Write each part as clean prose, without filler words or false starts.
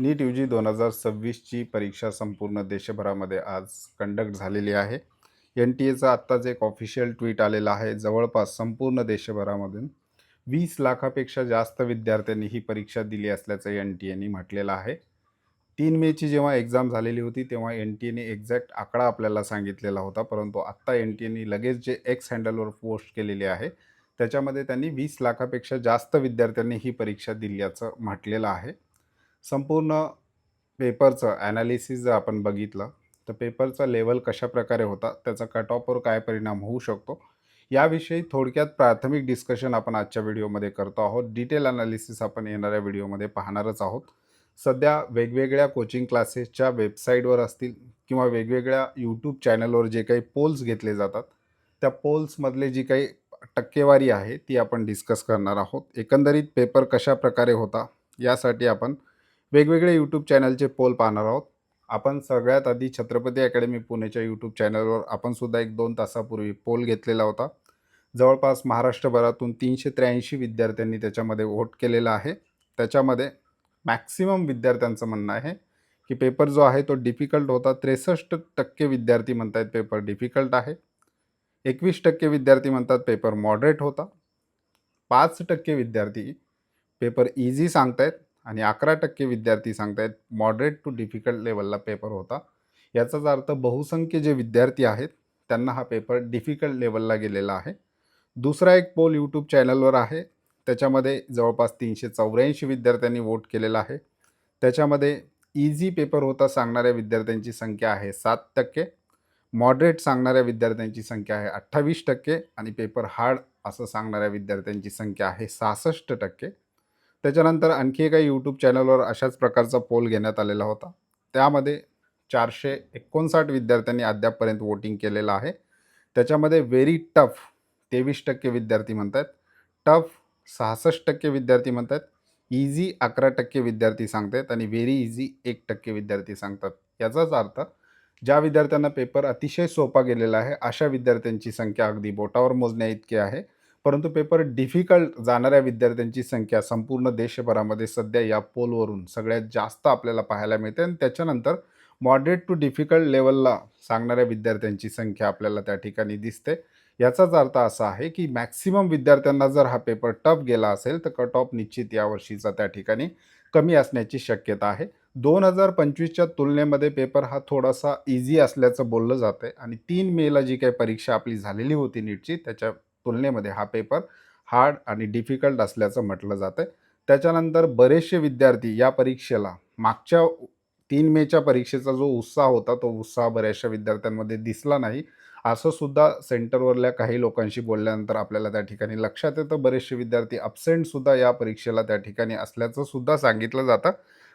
नीट UG 2026ची परीक्षा संपूर्ण देशभरामध्ये आज कंडक्ट झालेली आहे. NTA आत्ताच एक ऑफिशियल ट्विट आलेलं आहे. जवळपास संपूर्ण देशभरामधून 20 लाखापेक्षा जास्त विद्यार्थ्यांनी ही परीक्षा दिली असल्याचं NTAने म्हटलेलं आहे. 3 मेची जेव्हा एक्झाम झालेली होती तेव्हा NTAने एक्झॅक्ट आकडा आपल्याला सांगितलेला होता, परंतु आत्ता NTAने लगेच जे एक्स हँडलवर पोस्ट केलेली आहे त्याच्यामध्ये त्यांनी 20 लाखापेक्षा जास्त विद्यार्थ्यांनी ही परीक्षा दिल्याचं म्हटलेलं आहे. संपूर्ण पेपरचं ॲनालिसिस जर आपण बघितलं तर पेपरचा लेवल कशाप्रकारे होता, त्याचा कट ऑफवर काय परिणाम होऊ शकतो, याविषयी थोडक्यात प्राथमिक डिस्कशन आपण आजच्या व्हिडिओमध्ये करतो आहोत. डिटेल ॲनालिसिस आपण येणाऱ्या व्हिडिओमध्ये पाहणारच आहोत. सध्या वेगवेगळ्या कोचिंग क्लासेसच्या वेबसाईटवर असतील किंवा वेगवेगळ्या यूट्यूब चॅनलवर जे काही पोल्स घेतले जातात त्या पोल्समधले जी काही टक्केवारी आहे ती आपण डिस्कस करणार आहोत. एकंदरीत पेपर कशा प्रकारे होता यासाठी आपण वेगवेगळे यूट्यूब चॅनलचे पोल पाहणार आहोत. आपण सगळ्यात आधी छत्रपती अकॅडमी पुणेच्या यूट्यूब चॅनलवर आपण सुद्धा 1-2 तासापूर्वी पोल घेतलेला होता. जवळपास महाराष्ट्रभरातून 383 विद्यार्थ्यांनी त्याच्यामध्ये वोट केलेला आहे. त्याच्यामध्ये मॅक्सिमम विद्यार्थ्यांचं म्हणणं आहे की पेपर जो आहे तो डिफिकल्ट होता. 63% विद्यार्थी म्हणतात पेपर डिफिकल्ट आहे. 21% विद्यार्थी म्हणतात पेपर मॉडरेट होता. 5% विद्यार्थी पेपर इझी सांगतायत आणि 11% विद्यार्थी सांगतायत मॉडरेट टू डिफिकल्ट लेवलला पेपर होता. याचाच अर्थ बहुसंख्य जे विद्यार्थी आहेत त्यांना हा पेपर डिफिकल्ट लेवलला गेलेला आहे. दुसरा एक पोल यूट्यूब चॅनलवर आहे. त्याच्यामध्ये जवळपास 384 विद्यार्थ्यांनी वोट केलेला आहे. त्याच्यामध्ये इझी पेपर होता सांगणाऱ्या विद्यार्थ्यांची संख्या आहे 7%, मॉडरेट सांगणाऱ्या विद्यार्थ्यांची संख्या आहे 28% आणि पेपर हार्ड असं सांगणाऱ्या विद्यार्थ्यांची संख्या आहे 66%. त्याच्यानंतर आणखी एका यूट्यूब चॅनलवर अशाच प्रकारचा पोल घेण्यात आलेला होता. त्यामध्ये 459 विद्यार्थ्यांनी अद्यापपर्यंत वोटिंग केलेलं आहे. त्याच्यामध्ये व्हेरी टफ 23% विद्यार्थी म्हणतात, टफ 66% विद्यार्थी म्हणतात, इझी 11% विद्यार्थी सांगतात आणि व्हेरी इझी 1% विद्यार्थी सांगतात. याचाच अर्थ ज्या विद्यार्थ्यांना पेपर अतिशय सोपा गेलेला आहे अशा विद्यार्थ्यांची संख्या अगदी बोटावर मोजण्या इतकी आहे. परंतु पेपर डिफिकल्ट जाणाऱ्या विद्यार्थ्यांची संख्या संपूर्ण देशभरामध्ये सध्या या पोलवरून सगळ्यात जास्त आपल्याला पाहायला मिळते आणि त्याच्यानंतर मॉडरेट टू डिफिकल्ट लेवलला सांगणाऱ्या विद्यार्थ्यांची संख्या आपल्याला त्या ठिकाणी दिसते. याचाच अर्थ असा आहे की मॅक्सिमम विद्यार्थ्यांना जर हा पेपर टफ गेला असेल तर कट ऑफ निश्चित यावर्षीचा त्या ठिकाणी कमी असण्याची शक्यता आहे. 2025च्या तुलनेमध्ये पेपर हा थोडासा इझी असल्याचं बोललं जातं आहे आणि 3 मेला जी काही परीक्षा आपली झालेली होती नीटची त्याच्या तुलनेमध्ये हा पेपर हार्ड आणि डिफिकल्ट असल्याचं म्हटलं जातं आहे. त्याच्यानंतर बरेचसे विद्यार्थी या परीक्षेला मागच्या 3 मेच्या परीक्षेचा जो उत्साह होता तो उत्साह बऱ्याचशा विद्यार्थ्यांमध्ये दिसला नाही असं सुद्धा सेंटरवरल्या काही लोकांशी बोलल्यानंतर आपल्याला त्या ठिकाणी लक्षात येतं. बरेचसे विद्यार्थी अब्सेंटसुद्धा या परीक्षेला त्या ठिकाणी असल्याचं सुद्धा सांगितलं जातं.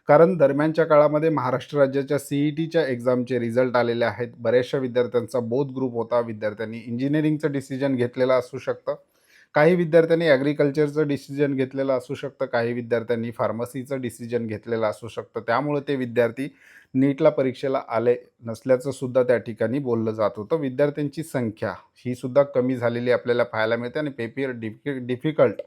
कारण दरम्यानच्या काळामध्ये महाराष्ट्र राज्याच्या CETच्या एक्झामचे रिझल्ट आलेले आहेत. बऱ्याचशा विद्यार्थ्यांचा बोथ ग्रुप होता. विद्यार्थ्यांनी इंजिनिअरिंगचं डिसिजन घेतलेलं असू शकतं, काही विद्यार्थ्यांनी ॲग्रिकल्चरचं डिसिजन घेतलेलं असू शकतं, काही विद्यार्थ्यांनी फार्मसीचं डिसिजन घेतलेलं असू शकतं. त्यामुळे ते विद्यार्थी नीटला परीक्षेला आले नसल्याचं सुद्धा त्या ठिकाणी बोललं जात होतं. विद्यार्थ्यांची संख्या ही सुद्धा कमी झालेली आपल्याला पाहायला मिळते आणि पेपर डिफिकल्ट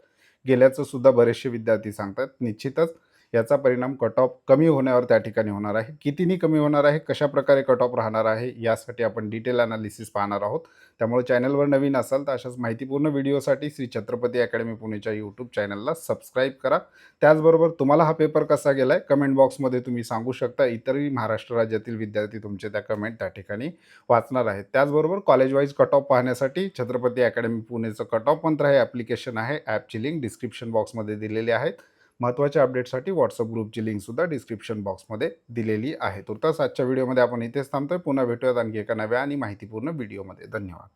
गेल्याचं सुद्धा बरेचसे विद्यार्थी सांगतात. निश्चितच याचा परिणाम कट ऑफ कमी होण्यावर त्या ठिकाणी होणार आहे. कितीनी कमी होणार आहे, कशाप्रकारे कट ऑफ राहणार आहे यासाठी आपण डिटेल ॲनालिसिस पाहणार आहोत. त्यामुळे चॅनलवर नवीन असाल तर अशाच माहितीपूर्ण व्हिडिओसाठी श्री छत्रपती अकॅडमी पुणेच्या यूट्यूब चॅनलला सबस्क्राईब करा. त्याचबरोबर तुम्हाला हा पेपर कसा गेला आहे कमेंट बॉक्समध्ये तुम्ही सांगू शकता. इतरही महाराष्ट्र राज्यातील विद्यार्थी तुमचे त्या कमेंट त्या ठिकाणी वाचणार आहेत. त्याचबरोबर कॉलेज वाईज कट ऑफ पाहण्यासाठी छत्रपती अकॅडमी पुणेचं कट ऑफ मंत्र हे ॲप्लिकेशन आहे. ॲपची लिंक डिस्क्रिप्शन बॉक्समध्ये दिलेली आहे. महत्त्वाच्या अपडेटसाठी व्हॉट्सअप ग्रुपची लिंकसुद्धा डिस्क्रिप्शन बॉक्समध्ये दिलेली आहे. तुर्तास आजच्या व्हिडिओमध्ये आपण इथेच थांबतोय. पुन्हा भेटूयात आणखी एका नव्या आणि माहितीपूर्ण व्हिडिओमध्ये. धन्यवाद.